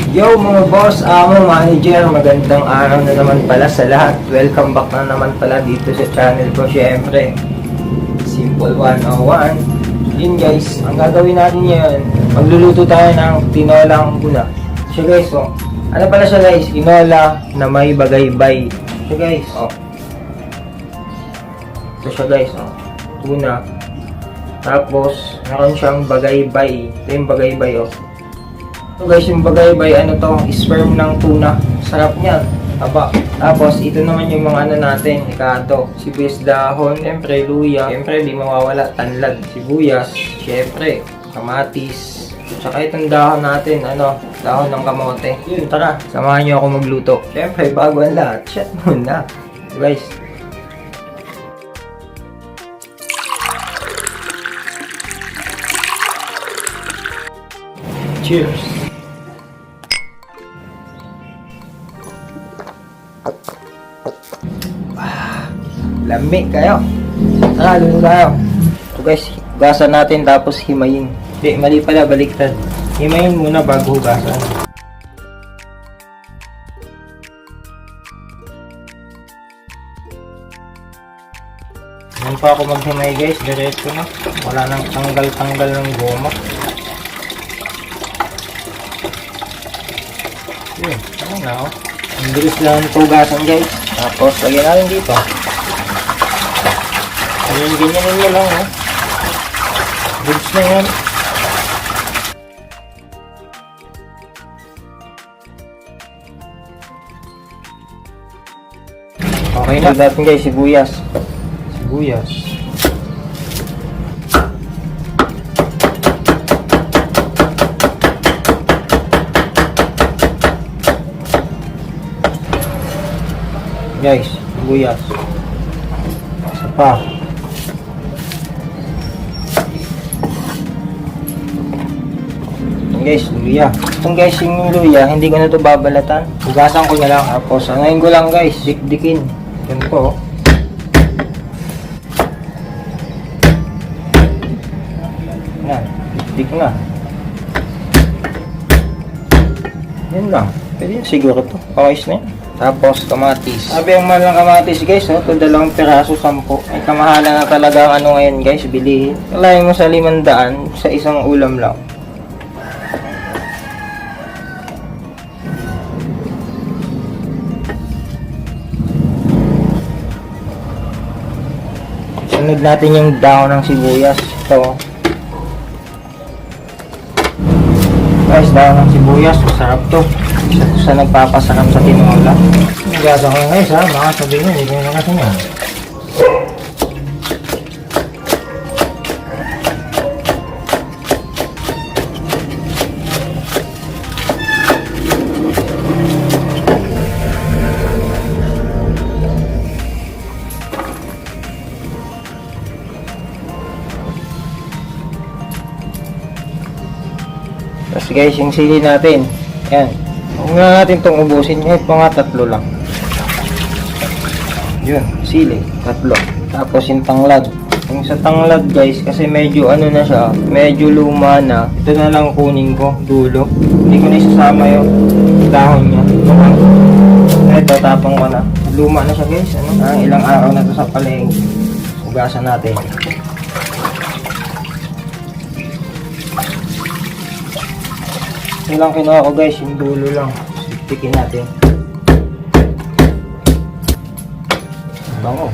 Yo mga boss, amo, manager, magandang araw na naman pala sa lahat. Welcome back na naman pala dito sa channel ko, syempre. Simple 101. Yun guys, ang gagawin natin ngayon, magluluto tayo ng tinolang tuna. So guys, ano pala siya guys? Tinola na may bagaybay. So guys, ito siya guys, tuna. Tapos, meron siyang bagaybay. Ito yung bagaybay, So guys, yung bagaybay, sperm ng tuna. Sarap niyan. Aba. Tapos, ito naman yung mga natin. Ikato, sibuyas dahon, siyempre, luya. Siyempre, di mawawala, tanlad, sibuyas. Siyempre, kamatis. Tsaka itong dahon natin, dahon ng kamote. Yun, tara, samahan niyo ako magluto. Siyempre, bago ang lahat, shot muna. Guys, cheers! Lamig kayo. Tara, luto tayo. So guys, hugasan natin tapos himayin. Hindi, mali pala, baliktad. Himayin muna bago hugasan. Yan pa ako maghimay guys, diretso na. Wala nang tanggal-tanggal ng goma. Yun, ang bilis lang ng hugasan guys. Tapos, lagyan natin dito. Ganyan nyo lang, goods na yan. Okay na. Lagyan natin guys, sibuyas. Guys, sibuyas. Isa pa. Guys, luya. Itong guys, yung luya, hindi ko na ito babalatan. Hugasan ko na lang. Tapos, ngayon ko lang guys, dikdikin. Yan po. Yan, dikdik na. Yan lang. Pwede yun siguro ito. Pakais na yan. Tapos, kamatis. Sabi ang mahal ng kamatis guys, ito 2 piraso, 10. Ay kamahalan na talaga ang ngayon guys, bilihin. Kalahin mo sa 500 sa isang ulam lang. Sunod natin yung dahon ng sibuyas. Ito. Guys, dahon ng sibuyas. Masarap to. Isa to sa nagpapasarap sa tinola. Nagasa ko yung guys ha. Baka sabihin nyo, hindi ko na kasi nga. Tapos guys, yung sili natin. Yan. Huwag na natin itong ubusin. Kahit mga 3 lang. Yun, sili. 3. Tapos yung tanglad. Yung sa tanglad guys, kasi medyo na siya. Medyo luma na. Ito na lang kunin ko. Dulo. Hindi ko na isasama yung dahon niya. Ito, tapong ko na. Luma na siya guys. Ilang araw na ito sa palengke. Hugasan natin. Ito lang kinuha ko guys, yung dulo lang. Tikin natin. Bango.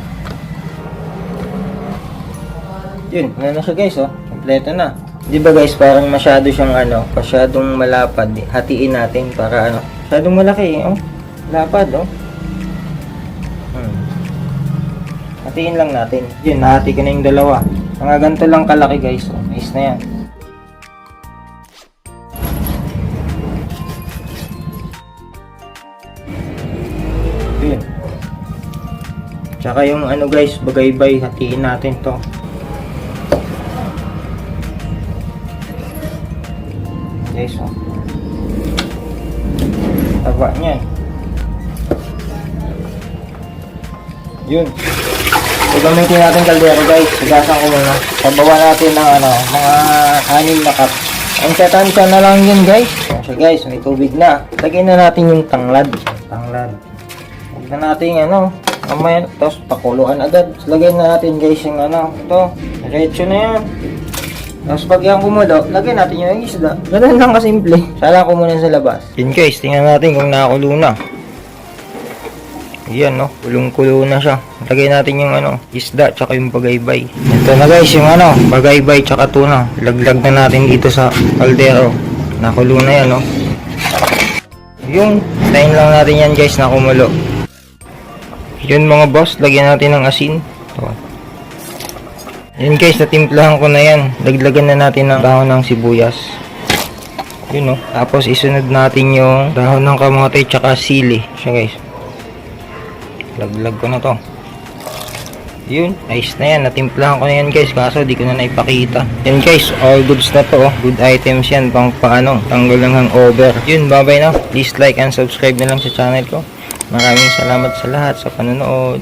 Yun, na siya guys, kompleto na. Di ba guys, parang masyado siyang masyadong malapad. Hatiin natin para masyadong malaki, lapad, Hatiin lang natin. Yun, nahati ko na yung dalawa. Mga ganito lang kalaki guys, nice na yan. Yun. Tsaka yung guys, bagaybay, hatiin natin to. Guys, taba niyan. Yun. So, gamitin natin kaldero guys. Sigasan ko muna. Sabawan natin ng mga 6 na cup. Tansya-tansya na lang yun guys. So guys, may tubig na. Lagyan na natin yung tanglad. Huwag na natin mamaya, tapos pakuluan agad. So, lagyan na natin guys yung ito. Diretso na yan. Tapos pag yan kumulo, lagyan natin yung isda. Ganun lang kasimple. Sala ko muna sa labas. Yun guys, tingnan natin kung nakakulo na. Yan kulong-kulo na siya. Lagay natin yung isda tsaka yung bagaybay. Ito na guys yung bagaybay tsaka tuna. Laglag na natin dito sa kaldero. Nakulo na yan Yung tayin lang natin yan guys na kumulo. Yun mga boss, lagyan natin ng asin. Ito. Yun guys, natimplahan ko na yan. Laglagan na natin ng dahon ng sibuyas. Yun Tapos isunod natin yung dahon ng kamote tsaka sili. Siya guys. Laglag ko na to. Yun, ayos na yan. Natimplahan ko na yan guys. Kaso di ko na naipakita. Yan guys, all goods na to Good items yan. Pang tanggal lang hangover. Yun, bye bye na. Please like and subscribe na lang sa channel ko. Maraming salamat sa lahat sa panonood.